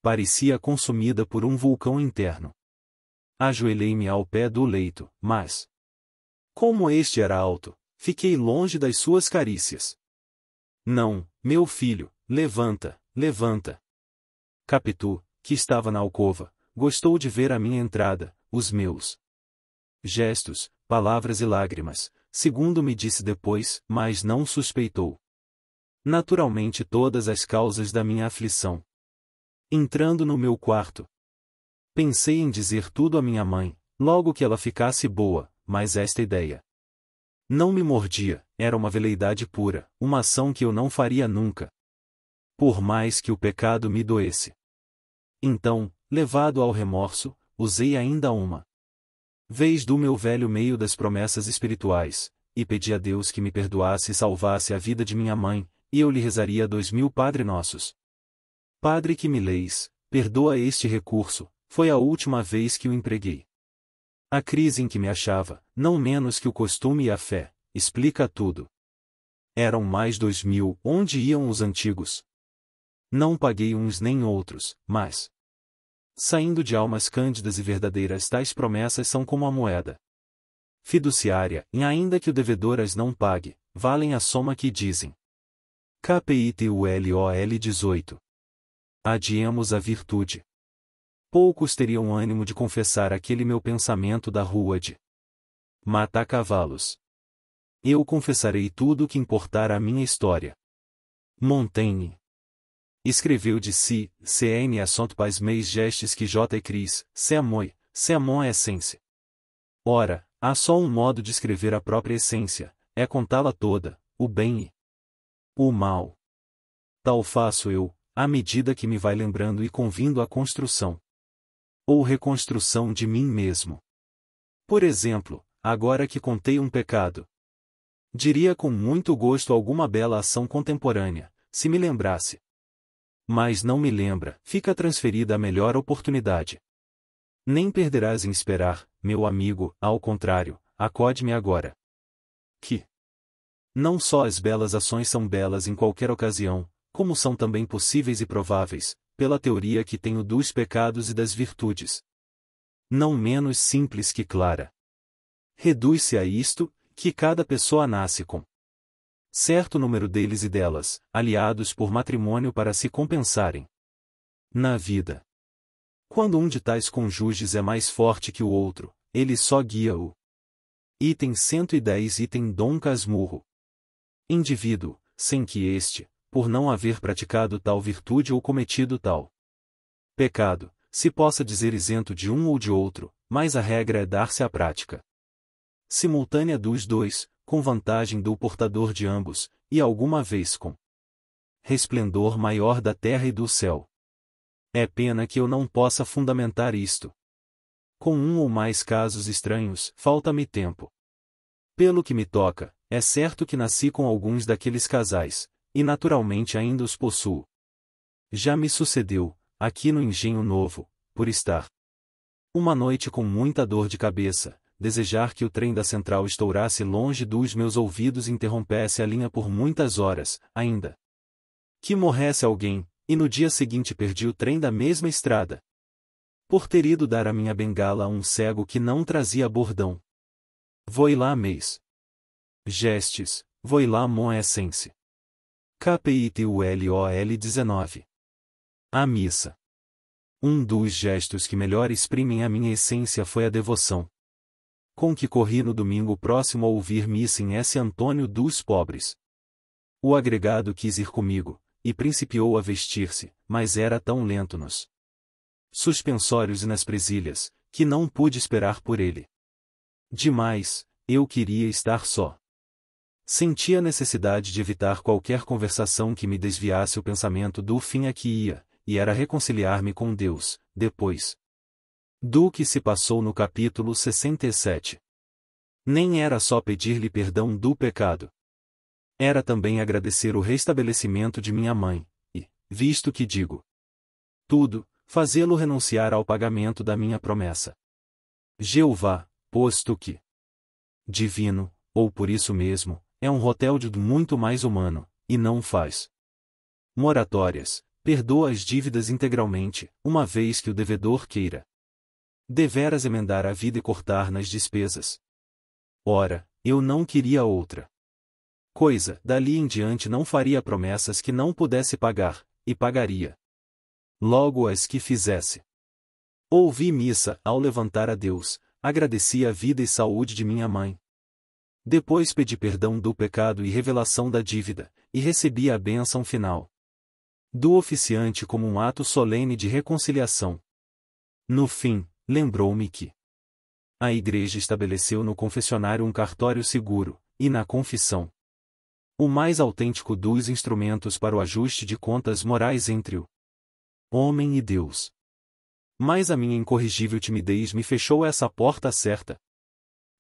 parecia consumida por um vulcão interno. Ajoelhei-me ao pé do leito, mas, como este era alto, fiquei longe das suas carícias. Não, meu filho, levanta, levanta. Capitu, que estava na alcova, gostou de ver a minha entrada, os meus gestos, palavras e lágrimas, segundo me disse depois, mas não suspeitou naturalmente todas as causas da minha aflição. Entrando no meu quarto, pensei em dizer tudo à minha mãe, logo que ela ficasse boa, mas esta ideia não me mordia, era uma veleidade pura, uma ação que eu não faria nunca, por mais que o pecado me doesse. Então, levado ao remorso, usei ainda uma vez do meu velho meio das promessas espirituais, e pedi a Deus que me perdoasse e salvasse a vida de minha mãe, e eu lhe rezaria 2000 Padre Nossos. Padre que me leis, perdoa este recurso, foi a última vez que o empreguei. A crise em que me achava, não menos que o costume e a fé, explica tudo. Eram mais 2000, onde iam os antigos? Não paguei uns nem outros, mas, saindo de almas cândidas e verdadeiras, tais promessas são como a moeda fiduciária, e ainda que o devedor as não pague, valem a soma que dizem. KPITULOL 18. Adiemos a virtude. Poucos teriam ânimo de confessar aquele meu pensamento da rua de mata-cavalos. Eu confessarei tudo o que importar à minha história. Montaigne escreveu de si, CN sont pas mes gestes que j'écris, c'est mon essence. Ora, há só um modo de escrever a própria essência, é contá-la toda, o bem e o mal. Tal faço eu, à medida que me vai lembrando e convindo à construção ou reconstrução de mim mesmo. Por exemplo, agora que contei um pecado, diria com muito gosto alguma bela ação contemporânea, se me lembrasse. Mas não me lembra, fica transferida a melhor oportunidade. Nem perderás em esperar, meu amigo, ao contrário, acode-me agora. Que não só as belas ações são belas em qualquer ocasião, como são também possíveis e prováveis, pela teoria que tenho dos pecados e das virtudes. Não menos simples que clara. Reduz-se a isto, que cada pessoa nasce com certo número deles e delas, aliados por matrimônio para se compensarem na vida. Quando um de tais cônjuges é mais forte que o outro, ele só guia o item 110 item Dom Casmurro. Indivíduo, sem que este, por não haver praticado tal virtude ou cometido tal pecado, se possa dizer isento de um ou de outro, mas a regra é dar-se à prática simultânea dos dois, com vantagem do portador de ambos, e alguma vez com resplendor maior da terra e do céu. É pena que eu não possa fundamentar isto com um ou mais casos estranhos, falta-me tempo. Pelo que me toca, é certo que nasci com alguns daqueles casais, e naturalmente ainda os possuo. Já me sucedeu, aqui no Engenho Novo, por estar uma noite com muita dor de cabeça, desejar que o trem da central estourasse longe dos meus ouvidos e interrompesse a linha por muitas horas, ainda que morresse alguém, e no dia seguinte perdi o trem da mesma estrada, por ter ido dar a minha bengala a um cego que não trazia bordão. Voi lá mês. Gestes, voi lá mon essence. KPITULOL 19. A missa. Um dos gestos que melhor exprimem a minha essência foi a devoção com que corri no domingo próximo a ouvir missa em S. Antônio dos Pobres. O agregado quis ir comigo, e principiou a vestir-se, mas era tão lento nos suspensórios e nas presilhas, que não pude esperar por ele. Demais, eu queria estar só. Senti a necessidade de evitar qualquer conversação que me desviasse o pensamento do fim a que ia, e era reconciliar-me com Deus, depois do que se passou no capítulo 67. Nem era só pedir-lhe perdão do pecado. Era também agradecer o restabelecimento de minha mãe, e, visto que digo tudo, fazê-lo renunciar ao pagamento da minha promessa. Jeová, posto que divino, ou por isso mesmo, é um hotel de muito mais humano, e não faz moratórias, perdoa as dívidas integralmente, uma vez que o devedor queira deveras emendar a vida e cortar nas despesas. Ora, eu não queria outra coisa, dali em diante não faria promessas que não pudesse pagar, e pagaria logo as que fizesse. Ouvi missa, ao levantar a Deus, agradeci a vida e saúde de minha mãe. Depois pedi perdão do pecado e revelação da dívida, e recebi a bênção final do oficiante como um ato solene de reconciliação. No fim, lembrou-me que a igreja estabeleceu no confessionário um cartório seguro, e na confissão o mais autêntico dos instrumentos para o ajuste de contas morais entre o homem e Deus. Mas a minha incorrigível timidez me fechou essa porta certa.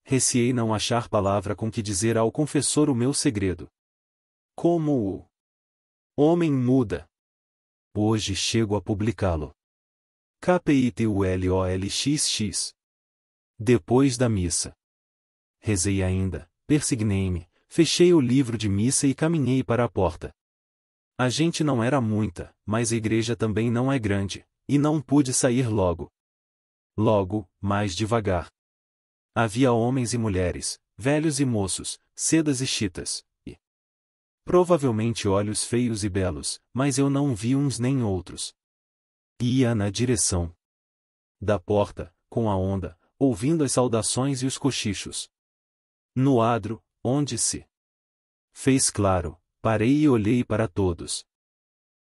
Receei não achar palavra com que dizer ao confessor o meu segredo. Como o homem muda. Hoje chego a publicá-lo. KPITULOLXX. Depois da missa. Rezei ainda, persignei-me, fechei o livro de missa e caminhei para a porta. A gente não era muita, mas a igreja também não é grande, e não pude sair logo. Logo, mais devagar. Havia homens e mulheres, velhos e moços, cedas e chitas, e provavelmente olhos feios e belos, mas eu não vi uns nem outros. Ia na direção da porta, com a onda, ouvindo as saudações e os cochichos. No adro, onde se fez claro, parei e olhei para todos.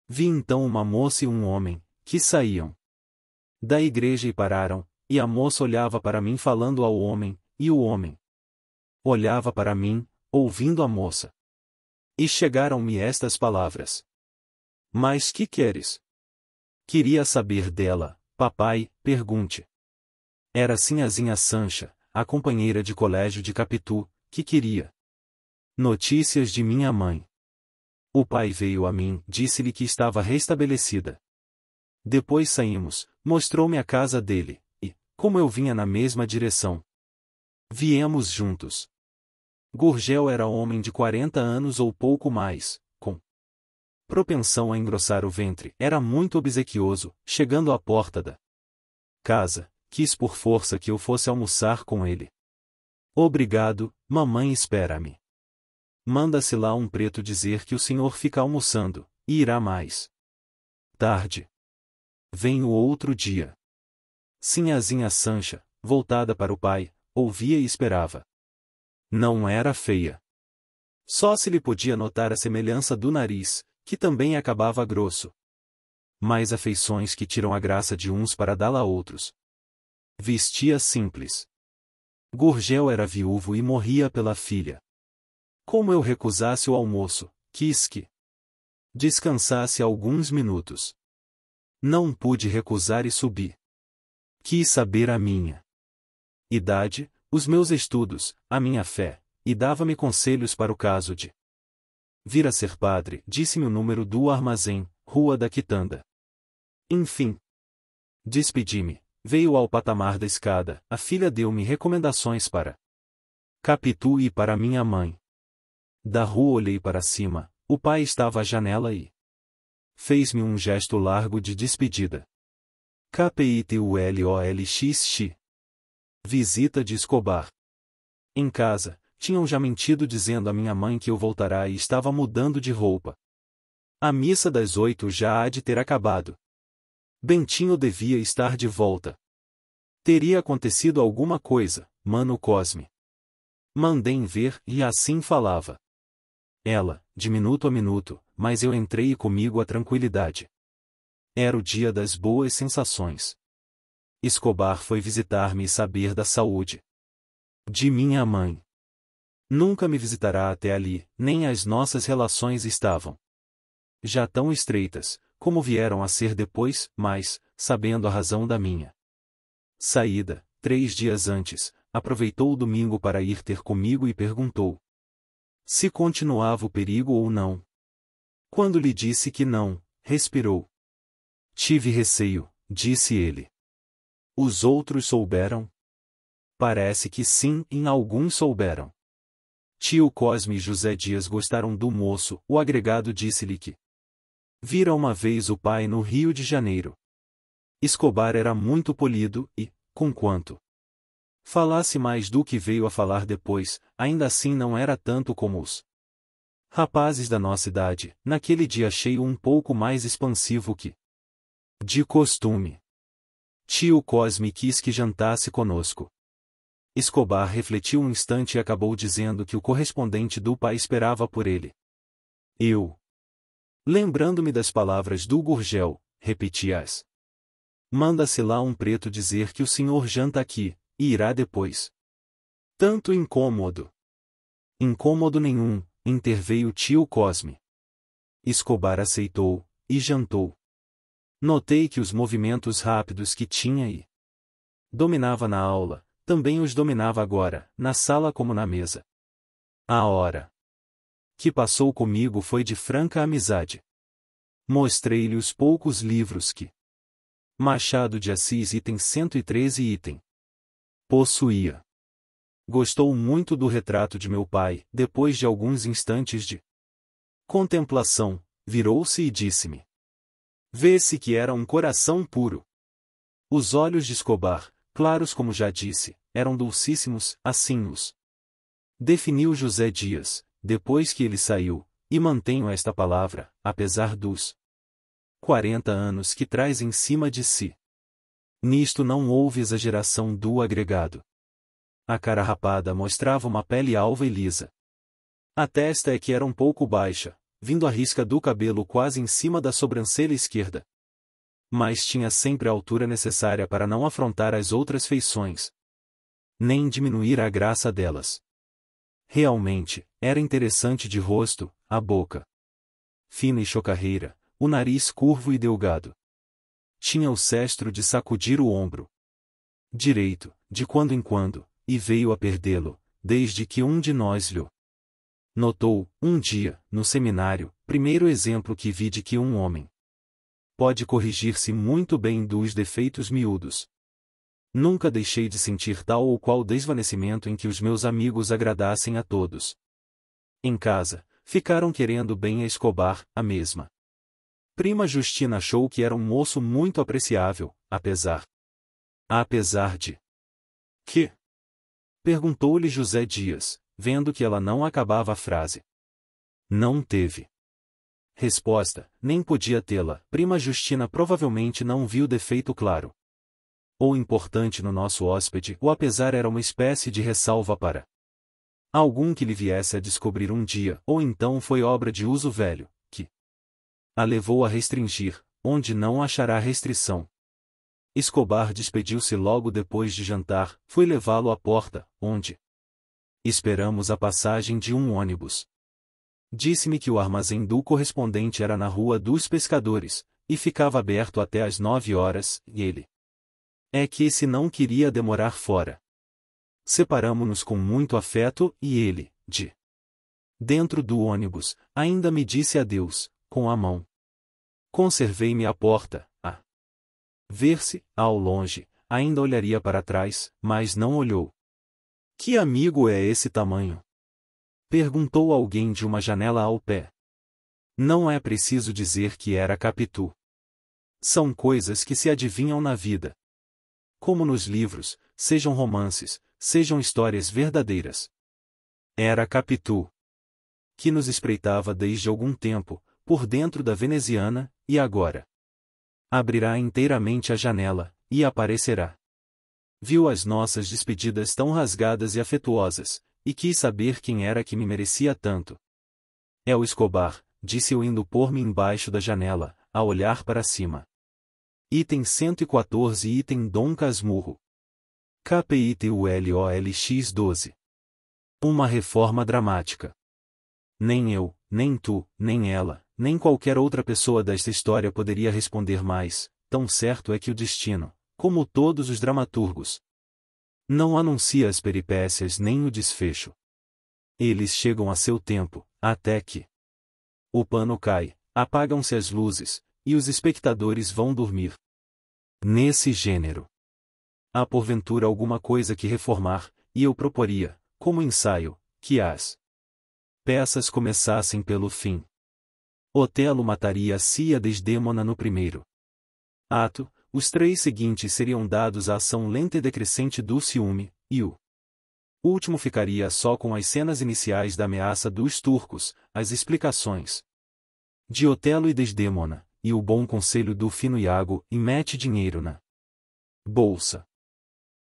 Vi então uma moça e um homem, que saíam da igreja e pararam, e a moça olhava para mim falando ao homem, e o homem olhava para mim, ouvindo a moça. E chegaram-me estas palavras. Mas que queres? Queria saber dela, papai, pergunte. Era sinhazinha Sancha, a companheira de colégio de Capitu, que queria notícias de minha mãe. O pai veio a mim, disse-lhe que estava restabelecida. Depois saímos, mostrou-me a casa dele, e, como eu vinha na mesma direção, viemos juntos. Gurgel era homem de 40 anos ou pouco mais, com propensão a engrossar o ventre. Era muito obsequioso, chegando à porta da casa, quis por força que eu fosse almoçar com ele. Obrigado, mamãe espera-me. Manda-se lá um preto dizer que o senhor fica almoçando, e irá mais tarde. Venho outro dia. Sinhazinha Sancha, voltada para o pai, ouvia e esperava. Não era feia. Só se lhe podia notar a semelhança do nariz, que também acabava grosso. Mas afeições que tiram a graça de uns para dá-la a outros. Vestia simples. Gurgel era viúvo e morria pela filha. Como eu recusasse o almoço, quis que descansasse alguns minutos. Não pude recusar e subi. Quis saber a minha idade, os meus estudos, a minha fé, e dava-me conselhos para o caso de vir a ser padre. Disse-me o número do armazém, Rua da Quitanda. Enfim. Despedi-me, veio ao patamar da escada, a filha deu-me recomendações para Capitu e para minha mãe. Da rua olhei para cima, o pai estava à janela e fez-me um gesto largo de despedida. KPITULOLXX. Visita de Escobar. Em casa, tinham já mentido dizendo à minha mãe que eu voltará e estava mudando de roupa. A missa das 8 já há de ter acabado. Bentinho devia estar de volta. Teria acontecido alguma coisa, Mano Cosme. Mandei ver, e assim falava ela, de minuto a minuto, mas eu entrei e comigo a tranquilidade. Era o dia das boas sensações. Escobar foi visitar-me e saber da saúde de minha mãe. Nunca me visitará até ali, nem as nossas relações estavam já tão estreitas, como vieram a ser depois, mas, sabendo a razão da minha saída, 3 dias antes, aproveitou o domingo para ir ter comigo e perguntou se continuava o perigo ou não. Quando lhe disse que não, respirou. Tive receio, disse ele. Os outros souberam? Parece que sim, em alguns souberam. Tio Cosme e José Dias gostaram do moço, o agregado disse-lhe que Vira uma vez o pai no Rio de Janeiro. Escobar era muito polido e, conquanto falasse mais do que veio a falar depois, ainda assim não era tanto como os rapazes da nossa idade. Naquele dia achei-o um pouco mais expansivo que de costume. Tio Cosme quis que jantasse conosco. Escobar refletiu um instante e acabou dizendo que o correspondente do pai esperava por ele. Eu, lembrando-me das palavras do Gurgel, repeti-as. Manda-se lá um preto dizer que o senhor janta aqui, e irá depois. Tanto incômodo. Incômodo nenhum, interveio tio Cosme. Escobar aceitou, e jantou. Notei que os movimentos rápidos que tinha e dominava na aula, também os dominava agora, na sala como na mesa. A hora que passou comigo foi de franca amizade. Mostrei-lhe os poucos livros que Machado de Assis item 113 item possuía. Gostou muito do retrato de meu pai. Depois de alguns instantes de contemplação, virou-se e disse-me: vê-se que era um coração puro. Os olhos de Escobar, claros como já disse, eram dulcíssimos, assim os definiu José Dias, depois que ele saiu, e mantenho esta palavra, apesar dos 40 anos que traz em cima de si. Nisto não houve exageração do agregado. A cara rapada mostrava uma pele alva e lisa. A testa é que era um pouco baixa, vindo a risca do cabelo quase em cima da sobrancelha esquerda. Mas tinha sempre a altura necessária para não afrontar as outras feições, nem diminuir a graça delas. Realmente, era interessante de rosto, a boca fina e chocarreira, o nariz curvo e delgado. Tinha o cestro de sacudir o ombro direito, de quando em quando, e veio a perdê-lo, desde que um de nós lhe notou, um dia, no seminário, primeiro exemplo que vi de que um homem pode corrigir-se muito bem dos defeitos miúdos. Nunca deixei de sentir tal ou qual desvanecimento em que os meus amigos agradassem a todos. Em casa, ficaram querendo bem a Escobar, a mesma prima Justina achou que era um moço muito apreciável, apesar de que? Perguntou-lhe José Dias, vendo que ela não acabava a frase. Não teve resposta, nem podia tê-la. Prima Justina provavelmente não viu defeito claro ou importante no nosso hóspede, ou apesar era uma espécie de ressalva para algum que lhe viesse a descobrir um dia, ou então foi obra de uso velho, que a levou a restringir, onde não achará restrição. Escobar despediu-se logo depois de jantar, fui levá-lo à porta, onde esperamos a passagem de um ônibus. Disse-me que o armazém do correspondente era na Rua dos Pescadores, e ficava aberto até às 9 horas, e ele é que se não queria demorar fora. Separamo-nos com muito afeto, e ele, de dentro do ônibus, ainda me disse adeus, com a mão. Conservei-me à porta, a ver-se, ao longe, ainda olharia para trás, mas não olhou. Que amigo é esse tamanho? Perguntou alguém de uma janela ao pé. Não é preciso dizer que era Capitu. São coisas que se adivinham na vida. Como nos livros, sejam romances, sejam histórias verdadeiras. Era Capitu, que nos espreitava desde algum tempo, por dentro da veneziana, e agora abrirá inteiramente a janela, e aparecerá. Viu as nossas despedidas tão rasgadas e afetuosas, e quis saber quem era que me merecia tanto. É o Escobar, disse eu indo pôr-me embaixo da janela, a olhar para cima. Item 114 Item Dom Casmurro. KPITULOLX 12. Uma reforma dramática. Nem eu, nem tu, nem ela, nem qualquer outra pessoa desta história poderia responder mais, tão certo é que o destino, como todos os dramaturgos, não anuncia as peripécias nem o desfecho. Eles chegam a seu tempo, até que o pano cai, apagam-se as luzes, e os espectadores vão dormir. Nesse gênero, há porventura alguma coisa que reformar, e eu proporia, como ensaio, que as peças começassem pelo fim. Otelo mataria a si e a Desdémona no primeiro ato, os 3 seguintes seriam dados à ação lenta e decrescente do ciúme, e o último ficaria só com as cenas iniciais da ameaça dos turcos, as explicações de Otelo e Desdémona, e o bom conselho do fino Iago, e mete dinheiro na bolsa.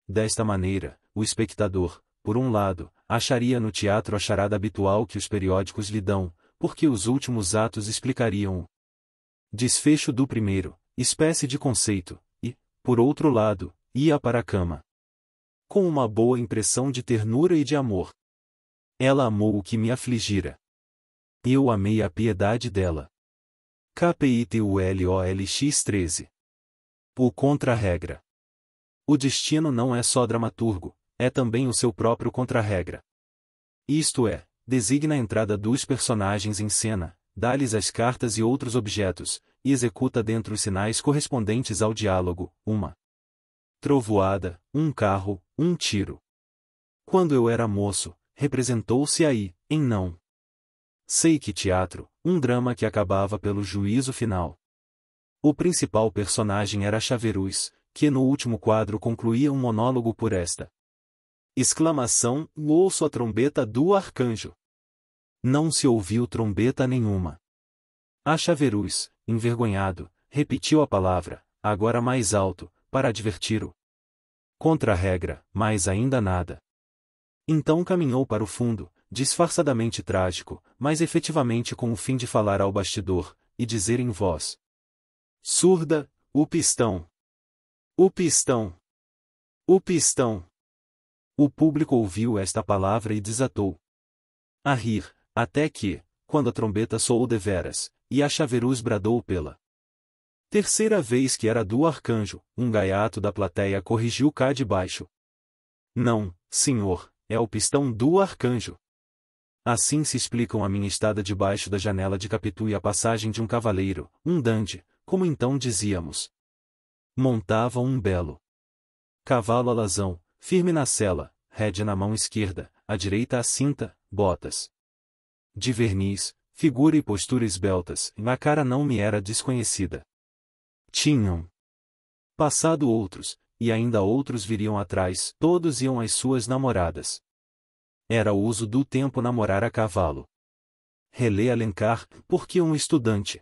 Desta maneira, o espectador, por um lado, acharia no teatro a charada habitual que os periódicos lhe dão, porque os últimos atos explicariam o desfecho do primeiro, espécie de conceito, e, por outro lado, ia para a cama com uma boa impressão de ternura e de amor. Ela amou o que me afligira. Eu amei a piedade dela. Capitulolx 13. O contra-regra. O destino não é só dramaturgo, é também o seu próprio contra-regra. Isto é, designa a entrada dos personagens em cena, dá-lhes as cartas e outros objetos, e executa dentro os sinais correspondentes ao diálogo, uma trovoada, um carro, um tiro. Quando eu era moço, representou-se aí, em não sei que teatro, um drama que acabava pelo juízo final. O principal personagem era Chaverus, que no último quadro concluía um monólogo por esta exclamação: ouço a trombeta do arcanjo. Não se ouviu trombeta nenhuma. A Chaverus, envergonhado, repetiu a palavra, agora mais alto, para advertir o contra-regra, mas ainda nada. Então caminhou para o fundo, disfarçadamente trágico, mas efetivamente com o fim de falar ao bastidor, e dizer em voz surda: o pistão! O pistão! O pistão! O público ouviu esta palavra e desatou a rir, até que, quando a trombeta soou deveras, e a Chaverus bradou pela terceira vez que era do arcanjo, um gaiato da plateia corrigiu cá de baixo: não, senhor, é o pistão do arcanjo. Assim se explicam a minha estada debaixo da janela de Capitu e a passagem de um cavaleiro, um dandy, como então dizíamos. Montava um belo cavalo alazão, firme na sela, rédea na mão esquerda, à direita a cinta, botas de verniz, figura e postura esbeltas, na cara não me era desconhecida. Tinham passado outros, e ainda outros viriam atrás, todos iam às suas namoradas. Era o uso do tempo namorar a cavalo. Relê Alencar, porque um estudante.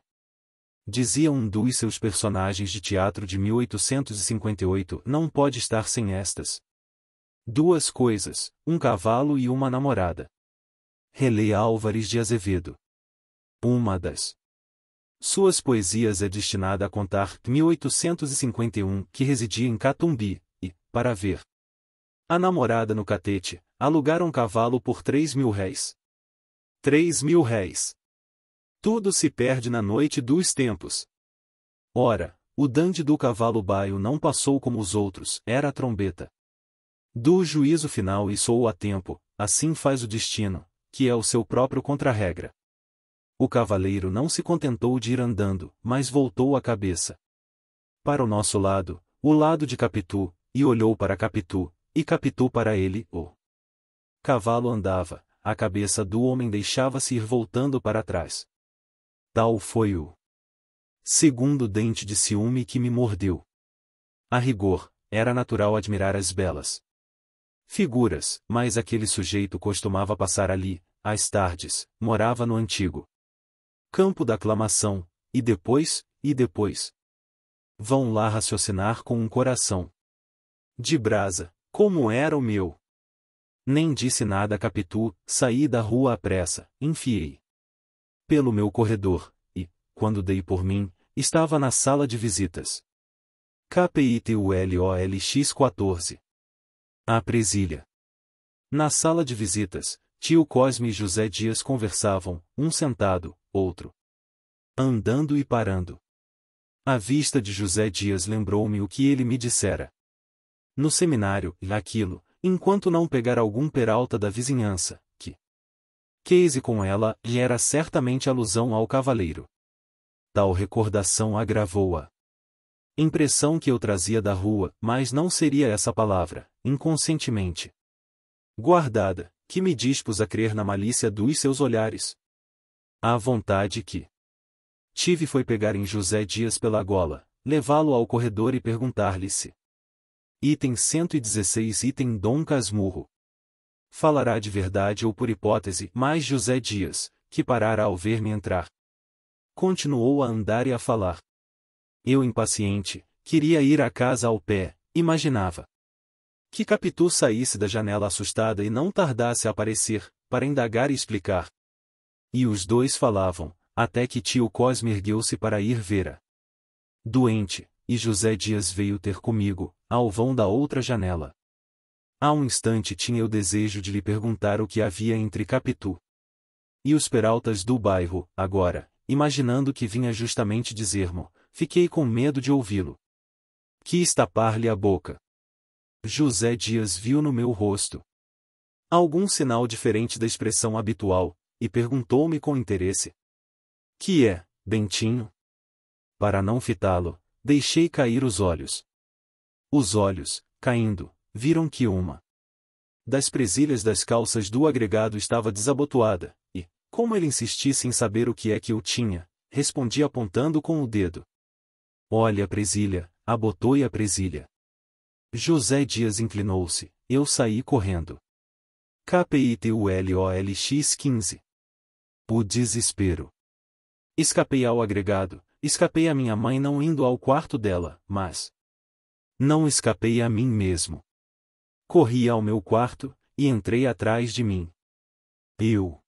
Dizia um dos seus personagens de teatro de 1858, não pode estar sem estas duas coisas, um cavalo e uma namorada. Relê Álvares de Azevedo. Uma das suas poesias é destinada a contar 1851 que residia em Catumbi, e, para ver a namorada no catete, alugaram um cavalo por 3.000 réis. 3.000 réis. Tudo se perde na noite dos tempos. Ora, o dandy do cavalo baio não passou como os outros, era a trombeta do juízo final e soou a tempo, assim faz o destino, que é o seu próprio contra-regra. O cavaleiro não se contentou de ir andando, mas voltou a cabeça para o nosso lado, o lado de Capitu, e olhou para Capitu, e Capitu para ele, o cavalo andava, a cabeça do homem deixava-se ir voltando para trás. Tal foi o segundo dente de ciúme que me mordeu. A rigor, era natural admirar as belas figuras, mas aquele sujeito costumava passar ali, às tardes, morava no antigo campo da aclamação, e depois. Vão lá raciocinar com um coração de brasa, como era o meu. Nem disse nada a Capitu, saí da rua à pressa, enfiei pelo meu corredor, e, quando dei por mim, estava na sala de visitas. Capitulolx 14. A presilha. Na sala de visitas, tio Cosme e José Dias conversavam, um sentado, outro andando e parando. A vista de José Dias lembrou-me o que ele me dissera no seminário, aquilo, enquanto não pegar algum peralta da vizinhança, que case com ela, e era certamente alusão ao cavaleiro. Tal recordação agravou a impressão que eu trazia da rua, mas não seria essa palavra, inconscientemente guardada, que me dispus a crer na malícia dos seus olhares. À vontade que tive foi pegar em José Dias pela gola, levá-lo ao corredor e perguntar-lhe se. Item 116 Item Dom Casmurro. Falará de verdade ou por hipótese, mas José Dias, que parara ao ver-me entrar, continuou a andar e a falar. Eu impaciente, queria ir à casa ao pé, imaginava que Capitu saísse da janela assustada e não tardasse a aparecer, para indagar e explicar. E os dois falavam, até que tio Cosme ergueu-se para ir ver-a doente, e José Dias veio ter comigo, ao vão da outra janela. Há um instante tinha eu desejo de lhe perguntar o que havia entre Capitu e os peraltas do bairro. Agora, imaginando que vinha justamente dizer-mo, fiquei com medo de ouvi-lo. Quis tapar-lhe a boca. José Dias viu no meu rosto algum sinal diferente da expressão habitual, e perguntou-me com interesse: que é, Bentinho? Para não fitá-lo, deixei cair os olhos. Os olhos, caindo, viram que uma das presilhas das calças do agregado estava desabotoada, e, como ele insistisse em saber o que é que eu tinha, respondi apontando com o dedo. Olha a presilha, abotoe a presilha. José Dias inclinou-se, eu saí correndo. KPITULOLX 15. O desespero. Escapei ao agregado, escapei a minha mãe não indo ao quarto dela, mas não escapei a mim mesmo. Corri ao meu quarto, e entrei atrás de mim. Eu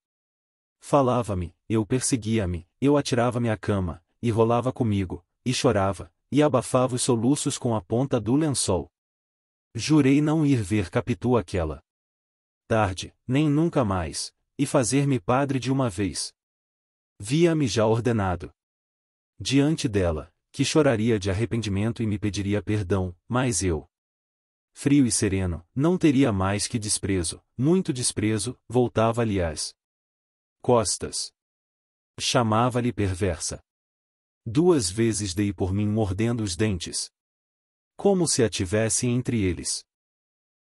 falava-me, eu perseguia-me, eu atirava-me à cama, e rolava comigo, e chorava, e abafava os soluços com a ponta do lençol. Jurei não ir ver Capitu aquela tarde, nem nunca mais, e fazer-me padre de uma vez. Via-me já ordenado diante dela, que choraria de arrependimento e me pediria perdão, mas eu, frio e sereno, não teria mais que desprezo, muito desprezo, voltava-lhe às costas. Chamava-lhe perversa. 2 vezes dei por mim mordendo os dentes, como se a tivesse entre eles.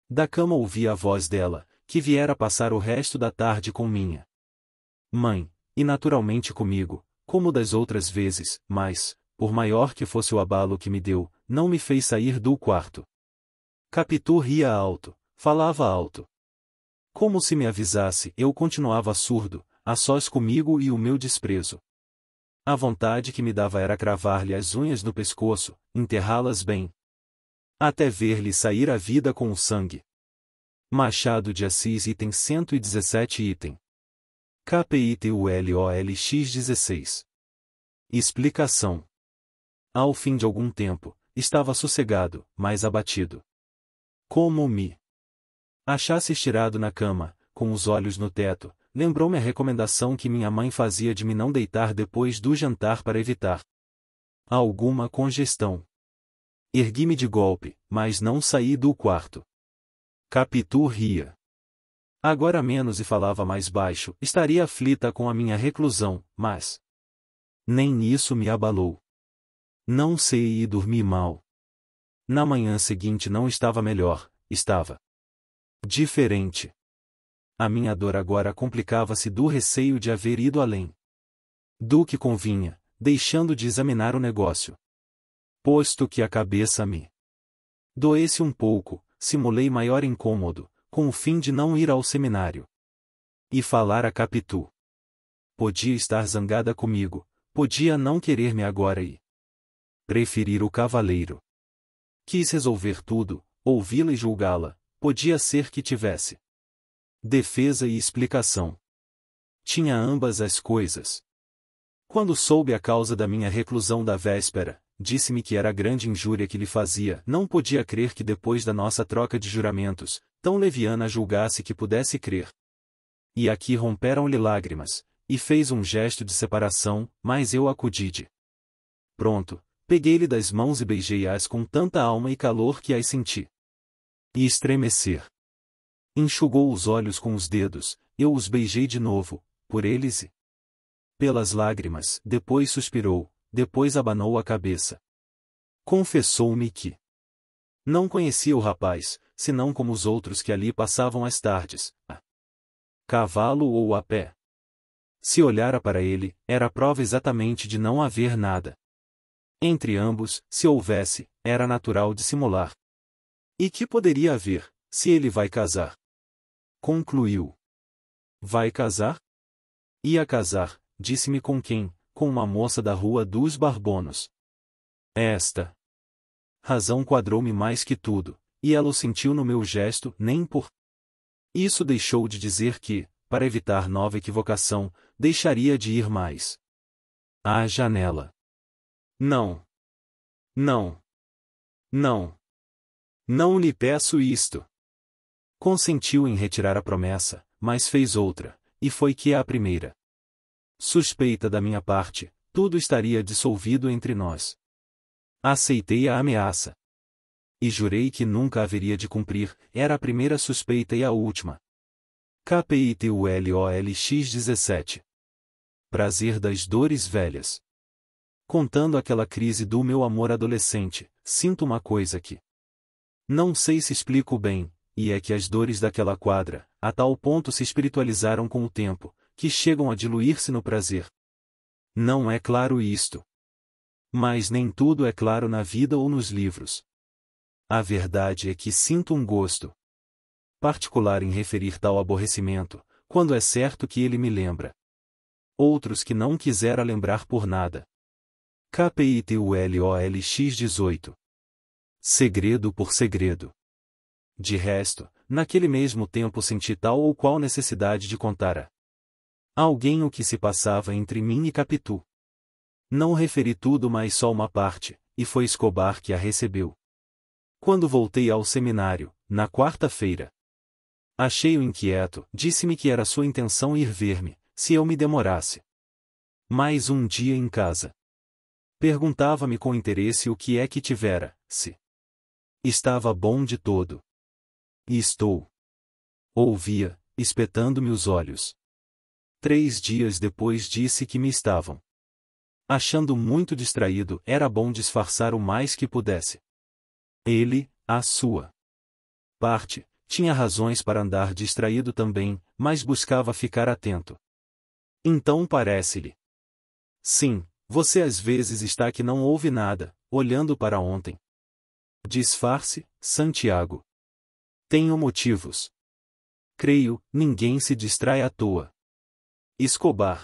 Da cama ouvi a voz dela, que viera passar o resto da tarde com minha mãe, e naturalmente comigo, como das outras vezes, mas, por maior que fosse o abalo que me deu, não me fez sair do quarto. Capitu ria alto, falava alto. Como se me avisasse, eu continuava surdo, a sós comigo e o meu desprezo. A vontade que me dava era cravar-lhe as unhas no pescoço, enterrá-las bem, até ver-lhe sair a vida com o sangue. Machado de Assis Item 117 Item KPITULOLX 16. Explicação. Ao fim de algum tempo, estava sossegado, mas abatido. Como me achasse estirado na cama, com os olhos no teto, lembrou-me a recomendação que minha mãe fazia de me não deitar depois do jantar para evitar alguma congestão. Ergui-me de golpe, mas não saí do quarto. Capitu ria. Agora menos e falava mais baixo, estaria aflita com a minha reclusão, mas nem isso me abalou. Não sei e dormi mal. Na manhã seguinte não estava melhor, estava diferente. A minha dor agora complicava-se do receio de haver ido além do que convinha, deixando de examinar o negócio. Posto que a cabeça me doesse um pouco, simulei maior incômodo, com o fim de não ir ao seminário e falar a Capitu. Podia estar zangada comigo, podia não querer-me agora e preferir o cavaleiro. Quis resolver tudo, ouvi-la e julgá-la, podia ser que tivesse defesa e explicação. Tinha ambas as coisas. Quando soube a causa da minha reclusão da véspera, disse-me que era a grande injúria que lhe fazia, não podia crer que depois da nossa troca de juramentos, tão leviana julgasse que pudesse crer. E aqui romperam-lhe lágrimas, e fez um gesto de separação, mas eu acudi de pronto, peguei-lhe das mãos e beijei-as com tanta alma e calor que as senti e estremecer. Enxugou os olhos com os dedos, eu os beijei de novo, por eles e pelas lágrimas, depois suspirou, depois abanou a cabeça. Confessou-me que não conhecia o rapaz, senão como os outros que ali passavam as tardes, a cavalo ou a pé. Se olhara para ele, era prova exatamente de não haver nada. Entre ambos, se houvesse, era natural dissimular. E que poderia haver, se ele vai casar? Concluiu. Vai casar? Ia casar, disse-me com quem, com uma moça da rua dos Barbonos. Esta razão quadrou-me mais que tudo, e ela o sentiu no meu gesto, nem por isso deixou de dizer que, para evitar nova equivocação, deixaria de ir mais à janela. Não. Não. Não. Não lhe peço isto. Consentiu em retirar a promessa, mas fez outra, e foi que a primeira. Suspeita da minha parte, tudo estaria dissolvido entre nós. Aceitei a ameaça. E jurei que nunca haveria de cumprir, era a primeira suspeita e a última. KPITULOLX 17. Prazer das dores velhas. Contando aquela crise do meu amor adolescente, sinto uma coisa que não sei se explico bem, e é que as dores daquela quadra, a tal ponto se espiritualizaram com o tempo, que chegam a diluir-se no prazer. Não é claro isto. Mas nem tudo é claro na vida ou nos livros. A verdade é que sinto um gosto particular em referir tal aborrecimento, quando é certo que ele me lembra outros que não quisera lembrar por nada. KPITULOLX 18. Segredo por segredo. De resto, naquele mesmo tempo senti tal ou qual necessidade de contar a alguém o que se passava entre mim e Capitu. Não referi tudo, mas só uma parte, e foi Escobar que a recebeu. Quando voltei ao seminário, na quarta-feira, achei-o inquieto, disse-me que era sua intenção ir ver-me, se eu me demorasse mais um dia em casa. Perguntava-me com interesse o que é que tivera, se estava bom de todo. E estou. Ouvia, espetando-me os olhos. 3 dias depois disse que me estavam achando muito distraído, era bom disfarçar o mais que pudesse. Ele, à sua parte, tinha razões para andar distraído também, mas buscava ficar atento. Então parece-lhe. Sim, você às vezes está que não ouve nada, olhando para ontem. Disfarce, Santiago. Tenho motivos. Creio, ninguém se distrai à toa. Escobar.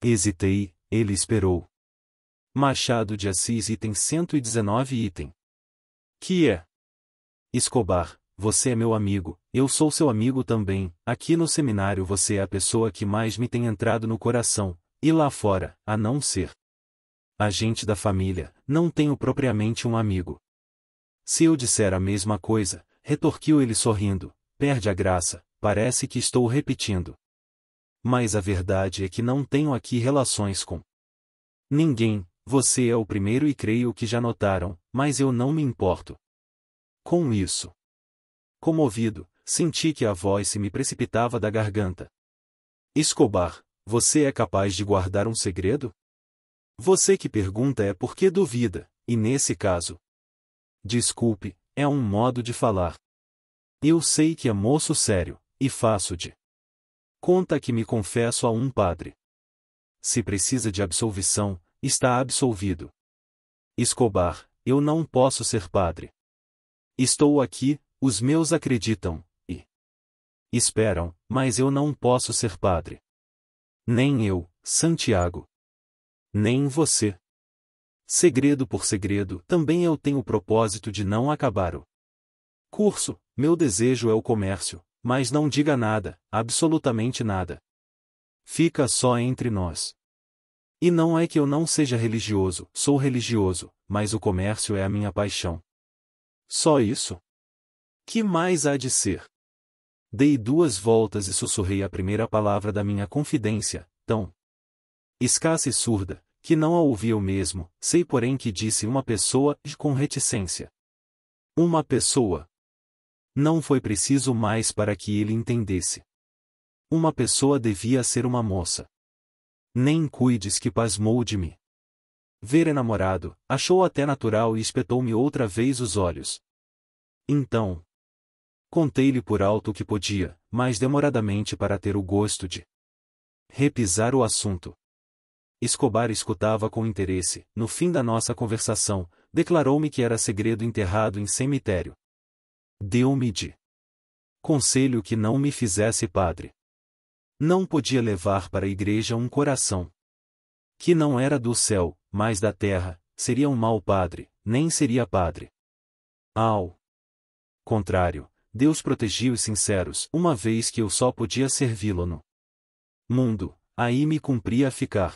Hesitei, ele esperou. Machado de Assis item 119 item. Que é? Escobar, você é meu amigo, eu sou seu amigo também, aqui no seminário você é a pessoa que mais me tem entrado no coração, e lá fora, a não ser agente da família, não tenho propriamente um amigo. Se eu disser a mesma coisa, retorquiu ele sorrindo, perde a graça, parece que estou repetindo. Mas a verdade é que não tenho aqui relações com ninguém, você é o primeiro e creio que já notaram, mas eu não me importo com isso. Comovido, senti que a voz se me precipitava da garganta. Escobar, você é capaz de guardar um segredo? Você que pergunta é porque duvida, e nesse caso. Desculpe, é um modo de falar. Eu sei que é moço sério, e faço de conta que me confesso a um padre. Se precisa de absolvição, está absolvido. Escobar, eu não posso ser padre. Estou aqui, os meus acreditam, e esperam, mas eu não posso ser padre. Nem eu, Santiago. Nem você. Segredo por segredo, também eu tenho o propósito de não acabar o curso, meu desejo é o comércio, mas não diga nada, absolutamente nada. Fica só entre nós. E não é que eu não seja religioso, sou religioso, mas o comércio é a minha paixão. Só isso? Que mais há de ser? Dei 2 voltas e sussurrei a primeira palavra da minha confidência, tão escassa e surda, que não a ouvi eu mesmo, sei porém que disse uma pessoa, com reticência. Uma pessoa. Não foi preciso mais para que ele entendesse. Uma pessoa devia ser uma moça. Nem cuides que pasmou de me ver enamorado, achou até natural e espetou-me outra vez os olhos. Então, contei-lhe por alto o que podia, mais demoradamente para ter o gosto de repisar o assunto. Escobar escutava com interesse. No fim da nossa conversação, declarou-me que era segredo enterrado em cemitério. Deu-me de conselho que não me fizesse padre. Não podia levar para a igreja um coração que não era do céu, mas da terra, seria um mau padre, nem seria padre. Ao contrário, Deus protegia os sinceros, uma vez que eu só podia servi-lo no mundo, aí me cumpria ficar